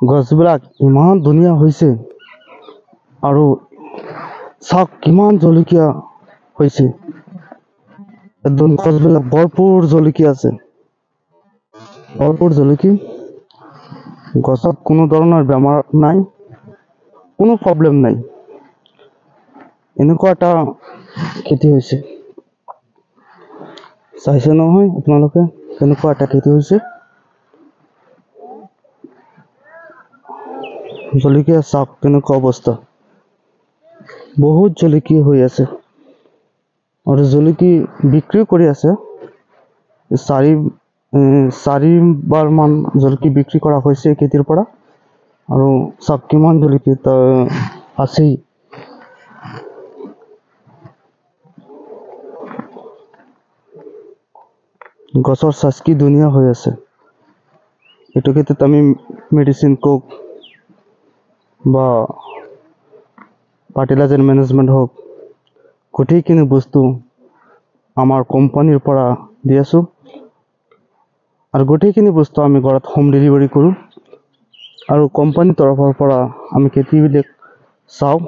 গছবিলাক ইমান ধুনীয়া হৈছে আৰু চাওক কিমান জলকীয়া হৈছে। একদম গছবিলাক ভৰপূৰ জলকীয়া আছে, ভৰপূৰ জলকীয়া। গছত কোনো ধৰণৰ বেমাৰ নাই, কোনো প্ৰব্লেম নাই। এনেকুৱা এটা খেতি হৈছে, চাইছে নহয় আপোনালোকে কেনেকুৱা এটা খেতি হৈছে। জলকীয়া চাওক কেনেকুৱা অৱস্থা, বহুত জলকীয়া হৈ আছে আৰু জলকীয়া বিক্ৰী কৰি আছে। চাৰিবাৰ মান জলকীয়া বিক্ৰী কৰা হৈছে খেতিৰ পৰা। আৰু চাওক কিমান জলকীয়া আছেই। গছৰ চাইজ কি ধুনীয়া হৈ আছে। এইটো ক্ষেত্ৰত আমি মেডিচিন কক বা ফাৰ্টিলাইজাৰ মেনেজমেণ্ট হওক, গোটেইখিনি বস্তু আমাৰ কোম্পানীৰ পৰা দি আছোঁ। আৰু গোটেইখিনি বস্তু আমি ঘৰত হোম ডেলিভাৰী কৰোঁ। আৰু কোম্পানীৰ তৰফৰ পৰা আমি খেতিবিলাক চাওঁ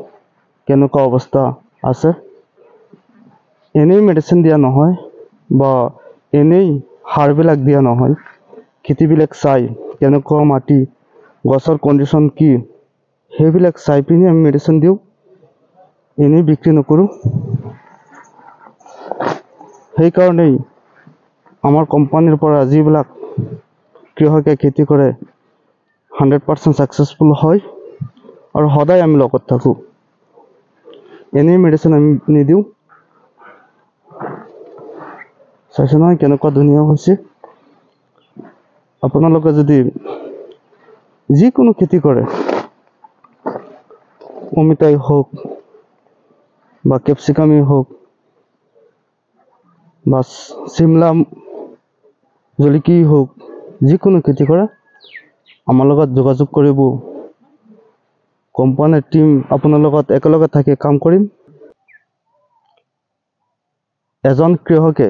কেনেকুৱা অৱস্থা আছে। এনেই মেডিচিন দিয়া নহয় বা এনেই সাৰবিলাক দিয়া নহয়। খেতিবিলাক চাই কেনেকুৱা মাটি, গছৰ কণ্ডিশ্যন কি, সেইবিলাক চাই পিনি আমি মেডিচিন দিওঁ, এনেই বিক্ৰী নকৰোঁ। সেইকাৰণেই আমাৰ কোম্পানীৰ পৰা যিবিলাক কৃষকে খেতি কৰে 100% ছাকচেছফুল হয়। আৰু সদায় আমি লগত থাকোঁ, এনেই মেডিচিন আমি নিদিওঁ। চাইছে নহয় কেনেকুৱা ধুনীয়া হৈছে। আপোনালোকে যদি যিকোনো খেতি কৰে, অমিতাই হওক বা কেপচিকামেই হওক বা চিমলা জলকীয়াই হওক, যিকোনো খেতি কৰে আমাৰ লগত যোগাযোগ কৰিব। কোম্পানীৰ টিম আপোনাৰ লগত একেলগে থাকি কাম কৰিম। এজন কৃষকে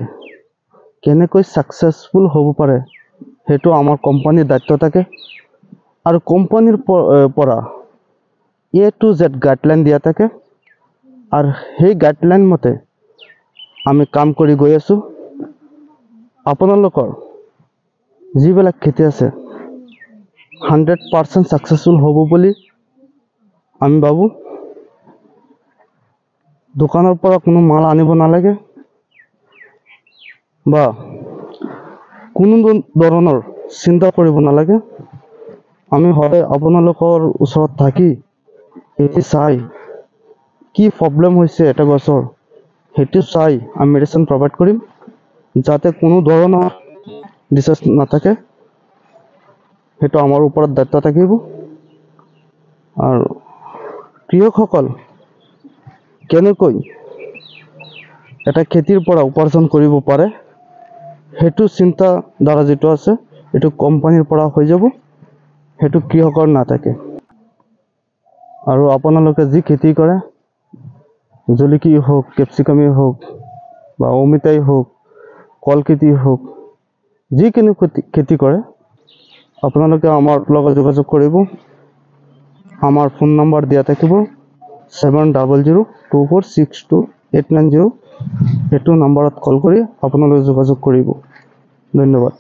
কেনেকৈ ছাকচেছফুল হ'ব পাৰে সেইটো আমাৰ কোম্পানীৰ দায়িত্ব থাকে। আৰু কোম্পানীৰ পৰা A to Z গাইডলাইন দিয়া থাকে। আৰু সেই গাইডলাইন মতে আমি কাম কৰি গৈ আছোঁ। আপোনালোকৰ যিবিলাক খেতি আছে 100% ছাকচেছফুল হ'ব বুলি আমি ভাবোঁ। দোকানৰ পৰা কোনো মাল আনিব নালাগে বা কোনো ধৰণৰ চিন্তা কৰিব নালাগে। আমি সদায় আপোনালোকৰ ওচৰত থাকি এটি চাই কি প্ৰব্লেম হৈছে এটা গছৰ, সেইটো চাই আমি মেডিচিন প্ৰভাইড কৰিম, যাতে কোনো ধৰণৰ ডিচাৰ্জ নাথাকে। সেইটো আমাৰ ওপৰত দায়িত্ব থাকিব। আৰু কৃষকসকল কেনেকৈ এটা খেতিৰ পৰা উপাৰ্জন কৰিব পাৰে সেইটো চিন্তা ধাৰা যিটো আছে, এইটো কোম্পানীৰ পৰা হৈ যাব, সেইটো কৃষকৰ নাথাকে। আৰু আপোনালোকে যি খেতি কৰে, জলকীয়াই হওক, কেপচিকামেই হওক বা অমিতাই হওক, কল খেতি হওক, যিকোনো খেতি কৰে আপোনালোকে আমাৰ লগত যোগাযোগ কৰিব। আমাৰ ফোন নম্বৰ দিয়া থাকিব 7002462890। এইটো নম্বৰত কল কৰি আপোনালোকে যোগাযোগ কৰিব। ধন্যবাদ।